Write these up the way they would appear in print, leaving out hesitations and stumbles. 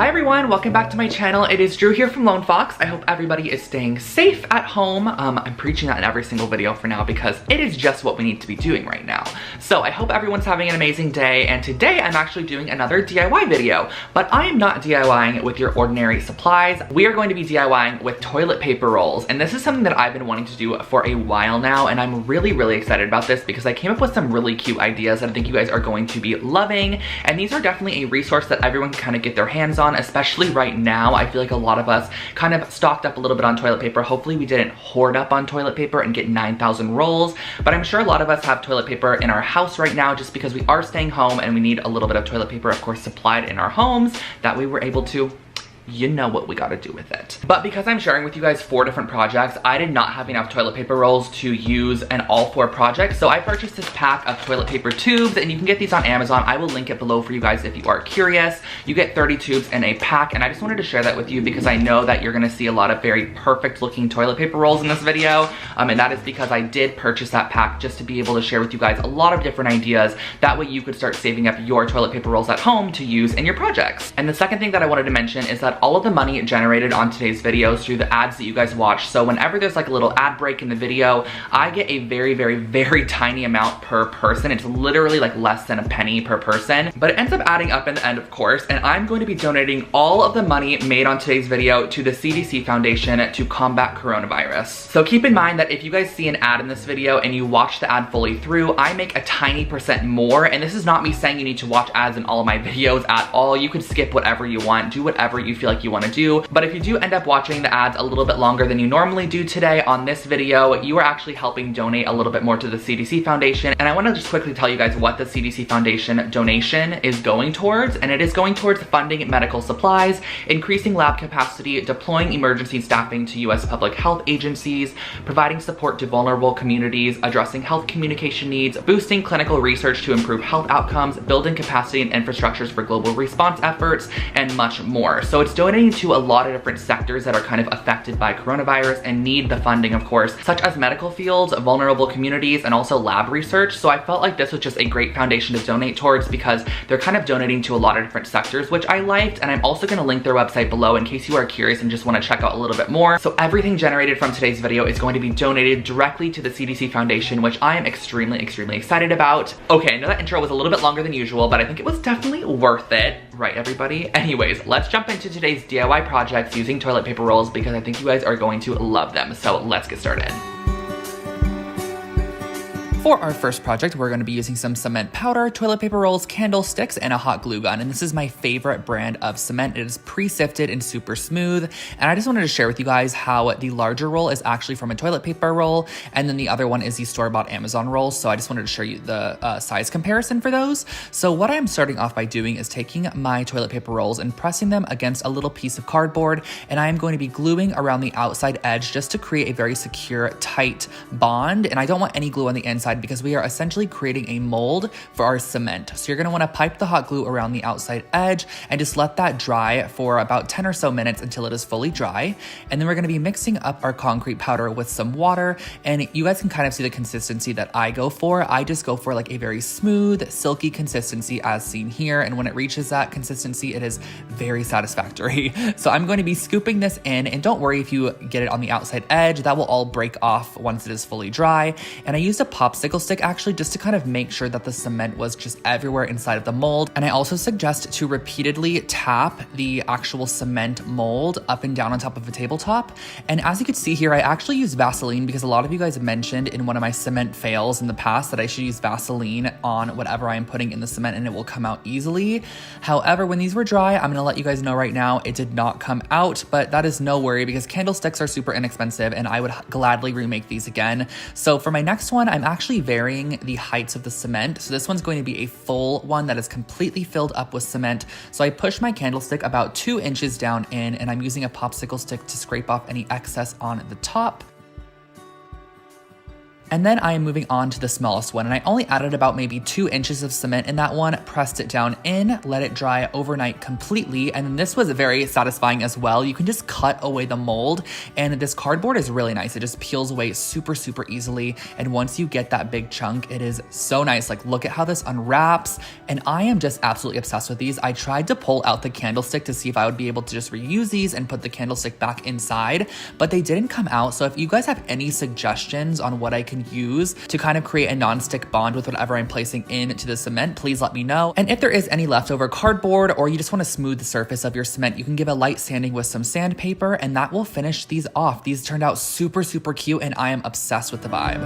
Hi everyone, welcome back to my channel. It is Drew here from Lone Fox. I hope everybody is staying safe at home. I'm preaching that in every single video for now because it is just what we need to be doing right now. So I hope everyone's having an amazing day, and today I'm actually doing another DIY video, but I am not DIYing with your ordinary supplies. We are going to be DIYing with toilet paper rolls, and this is something that I've been wanting to do for a while now, and I'm really excited about this because I came up with some really cute ideas that I think you guys are going to be loving, and these are definitely a resource that everyone can kind of get their hands on, especially right now. I feel like a lot of us kind of stocked up a little bit on toilet paper. Hopefully we didn't hoard up on toilet paper and get 9,000 rolls, but I'm sure a lot of us have toilet paper in our house right now just because we are staying home and we need a little bit of toilet paper, of course, supplied in our homes that we were able to, you know what we gotta do with it. But because I'm sharing with you guys 4 different projects, I did not have enough toilet paper rolls to use in all 4 projects, so I purchased this pack of toilet paper tubes, and you can get these on Amazon. I will link it below for you guys if you are curious. You get 30 tubes in a pack, and I just wanted to share that with you because I know that you're gonna see a lot of very perfect looking toilet paper rolls in this video, and that is because I did purchase that pack just to be able to share with you guys a lot of different ideas. That way you could start saving up your toilet paper rolls at home to use in your projects. And the second thing that I wanted to mention is that all of the money generated on today's videos through the ads that you guys watch. So whenever there's like a little ad break in the video, I get a very tiny amount per person. It's literally like less than a penny per person, but it ends up adding up in the end, of course, and I'm going to be donating all of the money made on today's video to the CDC Foundation to combat coronavirus. So keep in mind that if you guys see an ad in this video and you watch the ad fully through, I make a tiny percent more, and this is not me saying you need to watch ads in all of my videos at all. You could skip whatever you want, do whatever you feel like you want to do, but if you do end up watching the ads a little bit longer than you normally do today on this video, you are actually helping donate a little bit more to the CDC Foundation. And I want to just quickly tell you guys what the CDC Foundation donation is going towards, and it is going towards funding medical supplies, increasing lab capacity, deploying emergency staffing to US public health agencies, providing support to vulnerable communities, addressing health communication needs, boosting clinical research to improve health outcomes, building capacity and infrastructures for global response efforts, and much more. So it's donating to a lot of different sectors that are kind of affected by coronavirus and need the funding, of course, such as medical fields, vulnerable communities, and also lab research. So I felt like this was just a great foundation to donate towards because they're kind of donating to a lot of different sectors, which I liked. And I'm also going to link their website below in case you are curious and just want to check out a little bit more. So everything generated from today's video is going to be donated directly to the CDC Foundation, which I am extremely excited about. Okay, I know that intro was a little bit longer than usual, but I think it was definitely worth it, right everybody? Anyways, let's jump into today's DIY projects using toilet paper rolls because I think you guys are going to love them. So let's get started. For our first project, we're going to be using some cement powder, toilet paper rolls, candlesticks, and a hot glue gun. And this is my favorite brand of cement. It is pre-sifted and super smooth. And I just wanted to share with you guys how the larger roll is actually from a toilet paper roll, and then the other one is the store-bought Amazon rolls. So I just wanted to show you the size comparison for those. So what I'm starting off by doing is taking my toilet paper rolls and pressing them against a little piece of cardboard, and I am going to be gluing around the outside edge just to create a very secure, tight bond. And I don't want any glue on the inside because we are essentially creating a mold for our cement. So you're gonna wanna pipe the hot glue around the outside edge and just let that dry for about 10 or so minutes until it is fully dry. And then we're gonna be mixing up our concrete powder with some water, and you guys can kind of see the consistency that I go for. I just go for like a very smooth, silky consistency as seen here. And when it reaches that consistency, it is very satisfactory. So I'm going to be scooping this in, and don't worry if you get it on the outside edge, that will all break off once it is fully dry. And I used a popsicle stick actually just to kind of make sure that the cement was just everywhere inside of the mold. And I also suggest to repeatedly tap the actual cement mold up and down on top of a tabletop. And as you can see here, I actually use Vaseline because a lot of you guys mentioned in one of my cement fails in the past that I should use Vaseline on whatever I am putting in the cement and it will come out easily. However, when these were dry, I'm gonna let you guys know right now, it did not come out, but that is no worry because candlesticks are super inexpensive and I would gladly remake these again. So for my next one, I'm actually varying the heights of the cement. So this one's going to be a full one that is completely filled up with cement. So I push my candlestick about 2 inches down in, and I'm using a popsicle stick to scrape off any excess on the top. And then I am moving on to the smallest one, and I only added about maybe 2 inches of cement in that one, pressed it down in, let it dry overnight completely, and then this was very satisfying as well. You can just cut away the mold, and this cardboard is really nice. It just peels away super, super easily, and once you get that big chunk, it is so nice. Like, look at how this unwraps, and I am just absolutely obsessed with these. I tried to pull out the candlestick to see if I would be able to just reuse these and put the candlestick back inside, but they didn't come out. So if you guys have any suggestions on what I can use to kind of create a non-stick bond with whatever I'm placing into the cement, please let me know. And if there is any leftover cardboard or you just want to smooth the surface of your cement, you can give a light sanding with some sandpaper and that will finish these off. These turned out super, super cute and I am obsessed with the vibe.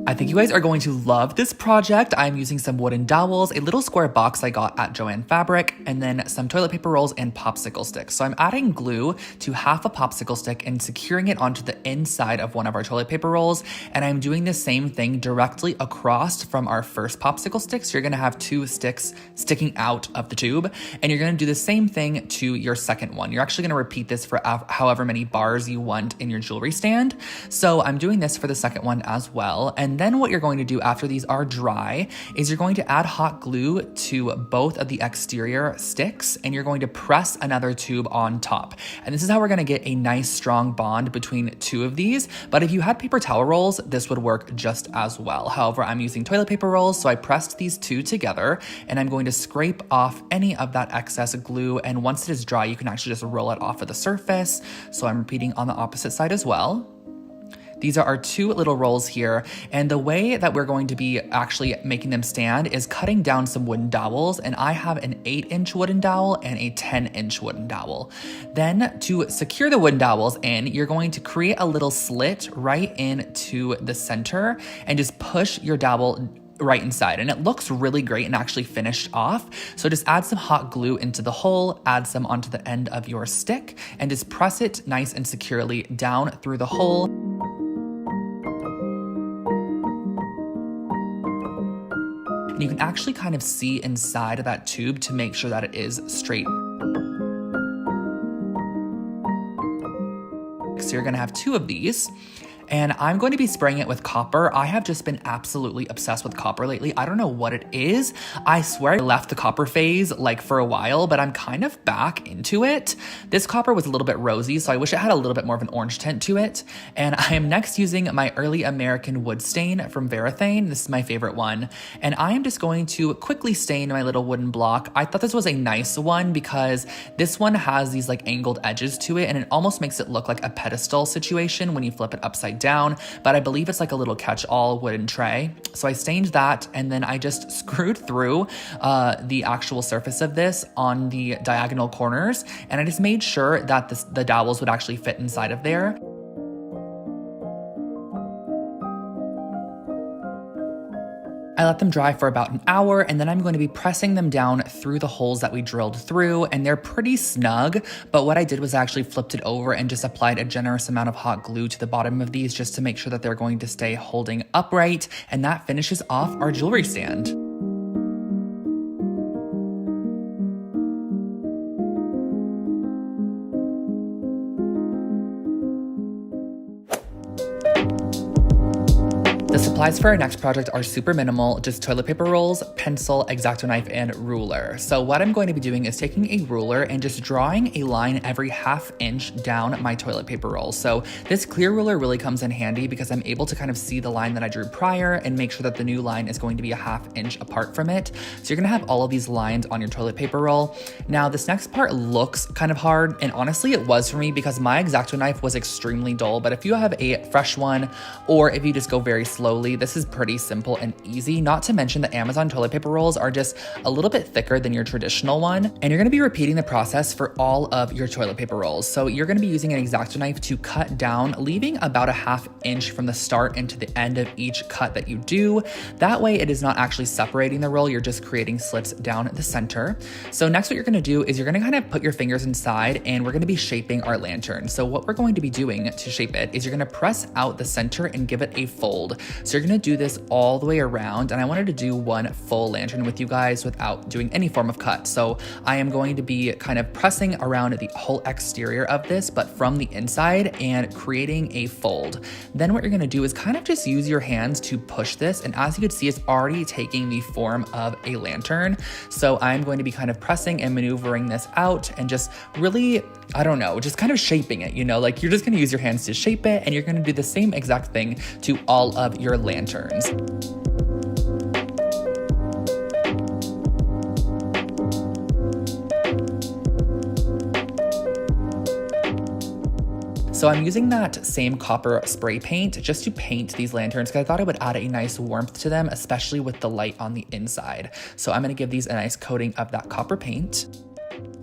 I think you guys are going to love this project. I'm using some wooden dowels, a little square box I got at Joann Fabric, and then some toilet paper rolls and popsicle sticks. So I'm adding glue to half a popsicle stick and securing it onto the inside of one of our toilet paper rolls. And I'm doing the same thing directly across from our first popsicle stick. So you're gonna have 2 sticks sticking out of the tube, and you're gonna do the same thing to your second one. You're actually gonna repeat this for however many bars you want in your jewelry stand. So I'm doing this for the second one as well. And then what you're going to do after these are dry is you're going to add hot glue to both of the exterior sticks and you're going to press another tube on top. And this is how we're going to get a nice strong bond between 2 of these. But if you had paper towel rolls, this would work just as well. However, I'm using toilet paper rolls, so I pressed these 2 together and I'm going to scrape off any of that excess glue. And once it is dry, you can actually just roll it off of the surface. So I'm repeating on the opposite side as well. These are our 2 little rolls here, and the way that we're going to be actually making them stand is cutting down some wooden dowels, and I have an 8-inch wooden dowel and a 10-inch wooden dowel. Then to secure the wooden dowels in, you're going to create a little slit right into the center and just push your dowel right inside, and it looks really great and actually finished off. So just add some hot glue into the hole, add some onto the end of your stick, and just press it nice and securely down through the hole. And you can actually kind of see inside of that tube to make sure that it is straight. So you're gonna have 2 of these. And I'm going to be spraying it with copper. I have just been absolutely obsessed with copper lately. I don't know what it is. I swear I left the copper phase like for a while, but I'm kind of back into it. This copper was a little bit rosy, so I wish it had a little bit more of an orange tint to it. And I am next using my Early American wood stain from Varathane. This is my favorite one. And I am just going to quickly stain my little wooden block. I thought this was a nice one because this one has these like angled edges to it and it almost makes it look like a pedestal situation when you flip it upside down, but I believe it's like a little catch-all wooden tray. So I stained that and then I just screwed through the actual surface of this on the diagonal corners, and I just made sure that the dowels would actually fit inside of there. I let them dry for about an hour, and then I'm going to be pressing them down through the holes that we drilled through, and they're pretty snug, but what I did was I actually flipped it over and just applied a generous amount of hot glue to the bottom of these just to make sure that they're going to stay holding upright, and that finishes off our jewelry stand. The supplies for our next project are super minimal, just toilet paper rolls, pencil, X-Acto knife, and ruler. So what I'm going to be doing is taking a ruler and just drawing a line every ½ inch down my toilet paper roll. So this clear ruler really comes in handy because I'm able to kind of see the line that I drew prior and make sure that the new line is going to be a ½ inch apart from it. So you're gonna have all of these lines on your toilet paper roll. Now this next part looks kind of hard, and honestly it was for me because my X-Acto knife was extremely dull, but if you have a fresh one or if you just go very slowly, this is pretty simple and easy. Not to mention the Amazon toilet paper rolls are just a little bit thicker than your traditional one. And you're gonna be repeating the process for all of your toilet paper rolls. So you're gonna be using an X-Acto knife to cut down, leaving about a ½ inch from the start and to the end of each cut that you do. That way it is not actually separating the roll, you're just creating slits down the center. So next what you're gonna do is you're gonna kind of put your fingers inside and we're gonna be shaping our lantern. So what we're going to be doing to shape it is you're gonna press out the center and give it a fold. So So you're gonna do this all the way around, and I wanted to do one full lantern with you guys without doing any form of cut. So I am going to be kind of pressing around the whole exterior of this, but from the inside, and creating a fold. Then what you're gonna do is kind of just use your hands to push this, and as you can see, it's already taking the form of a lantern. So I'm going to be kind of pressing and maneuvering this out and just really, I don't know, just kind of shaping it, you know, like you're just gonna use your hands to shape it, and you're gonna do the same exact thing to all of your lanterns. So I'm using that same copper spray paint just to paint these lanterns because I thought it would add a nice warmth to them, especially with the light on the inside. So I'm gonna give these a nice coating of that copper paint.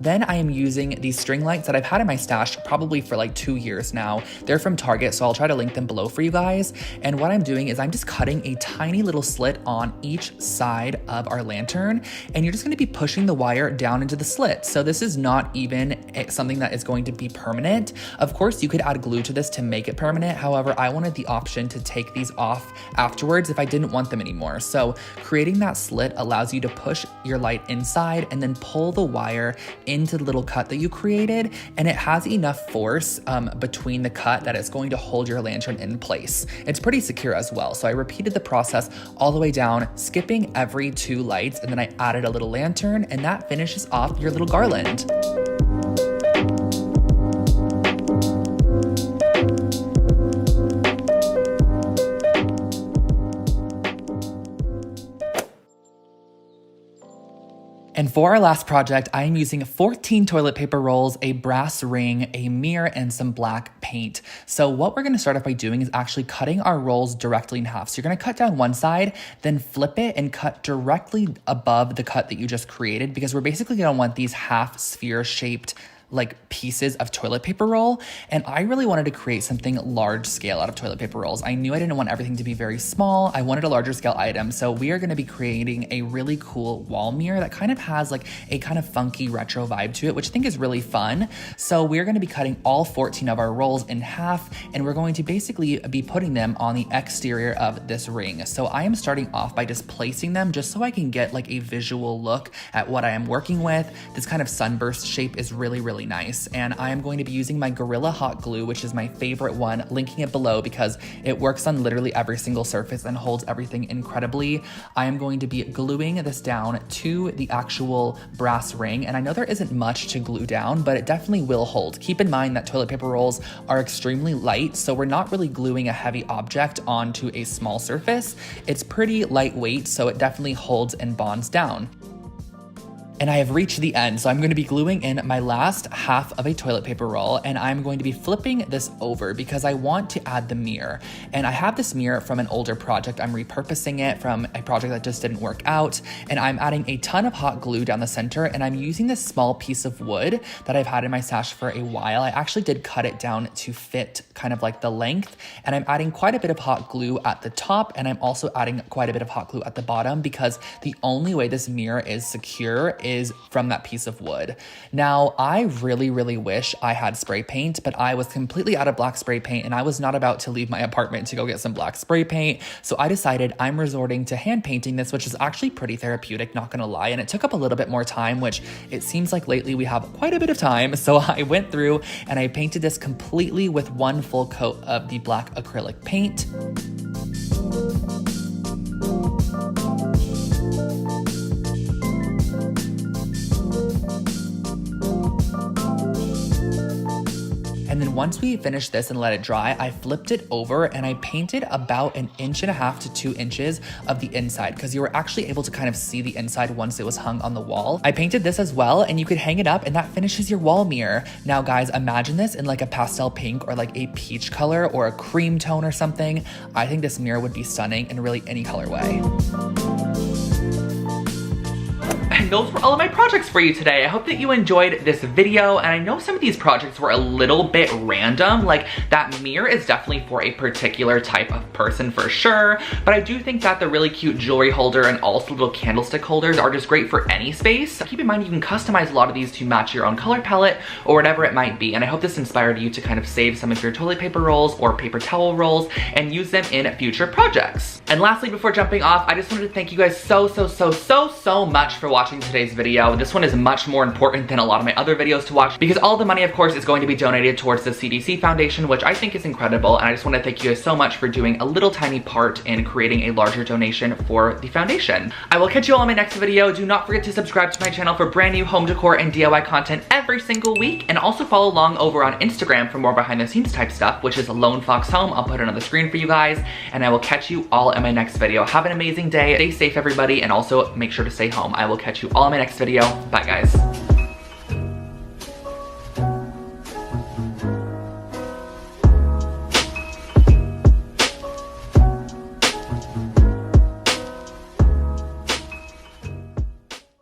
Then I am using these string lights that I've had in my stash probably for like 2 years now. They're from Target, so I'll try to link them below for you guys. And what I'm doing is I'm just cutting a tiny little slit on each side of our lantern, and you're just gonna be pushing the wire down into the slit. So this is not even something that is going to be permanent. Of course, you could add glue to this to make it permanent. However, I wanted the option to take these off afterwards if I didn't want them anymore. So creating that slit allows you to push your light inside and then pull the wire into the little cut that you created, and it has enough force between the cut that it's going to hold your lantern in place. It's pretty secure as well. So I repeated the process all the way down, skipping every 2 lights, and then I added a little lantern, and that finishes off your little garland. And for our last project, I am using 14 toilet paper rolls, a brass ring, a mirror, and some black paint. So what we're gonna start off by doing is actually cutting our rolls directly in half. So you're gonna cut down one side, then flip it and cut directly above the cut that you just created, because we're basically gonna want these half sphere shaped like pieces of toilet paper roll. And I really wanted to create something large scale out of toilet paper rolls. I knew I didn't want everything to be very small. I wanted a larger scale item. So we are gonna be creating a really cool wall mirror that kind of has like a kind of funky retro vibe to it, which I think is really fun. So we're gonna be cutting all 14 of our rolls in half, and we're going to basically be putting them on the exterior of this ring. So I am starting off by just placing them just so I can get like a visual look at what I am working with. This kind of sunburst shape is really, really nice. And I am going to be using my Gorilla Hot Glue, which is my favorite one, linking it below because it works on literally every single surface and holds everything incredibly. I am going to be gluing this down to the actual brass ring. And I know there isn't much to glue down, but it definitely will hold. Keep in mind that toilet paper rolls are extremely light, so we're not really gluing a heavy object onto a small surface. It's pretty lightweight, so it definitely holds and bonds down. And I have reached the end, so I'm going to be gluing in my last half of a toilet paper roll, and I'm going to be flipping this over because I want to add the mirror. And I have this mirror from an older project. I'm repurposing it from a project that just didn't work out, and I'm adding a ton of hot glue down the center, and I'm using this small piece of wood that I've had in my stash for a while. I actually did cut it down to fit kind of like the length, and I'm adding quite a bit of hot glue at the top, and I'm also adding quite a bit of hot glue at the bottom because the only way this mirror is secure is from that piece of wood. Now, I really, really wish I had spray paint, but I was completely out of black spray paint, and I was not about to leave my apartment to go get some black spray paint. So I decided I'm resorting to hand painting this, which is actually pretty therapeutic, not gonna lie. And it took up a little bit more time, which it seems like lately we have quite a bit of time. So I went through and I painted this completely with one full coat of the black acrylic paint. And then once we finished this and let it dry, I flipped it over and I painted about 1.5 inches to 2 inches of the inside because you were actually able to kind of see the inside once it was hung on the wall. I painted this as well, and you could hang it up and that finishes your wall mirror. Now guys, imagine this in like a pastel pink or like a peach color or a cream tone or something. I think this mirror would be stunning in really any colorway. and those were all of my projects for you today. I hope that you enjoyed this video, and I know some of these projects were a little bit random. Like, that mirror is definitely for a particular type of person for sure, but I do think that the really cute jewelry holder and also little candlestick holders are just great for any space. Keep in mind you can customize a lot of these to match your own color palette or whatever it might be, and I hope this inspired you to kind of save some of your toilet paper rolls or paper towel rolls and use them in future projects. And lastly, before jumping off, I just wanted to thank you guys so much for watching today's video. This one is much more important than a lot of my other videos to watch because all the money, of course, is going to be donated towards the CDC Foundation, which I think is incredible, and I just want to thank you guys so much for doing a little tiny part in creating a larger donation for the foundation. I will catch you all in my next video. Do not forget to subscribe to my channel for brand new home decor and DIY content every single week, and also follow along over on Instagram for more behind the scenes type stuff, which is Lone Fox Home. I'll put it on the screen for you guys, and I will catch you all in my next video. Have an amazing day. Stay safe, everybody, and also make sure to stay home. I will catch you all in my next video. Bye, guys.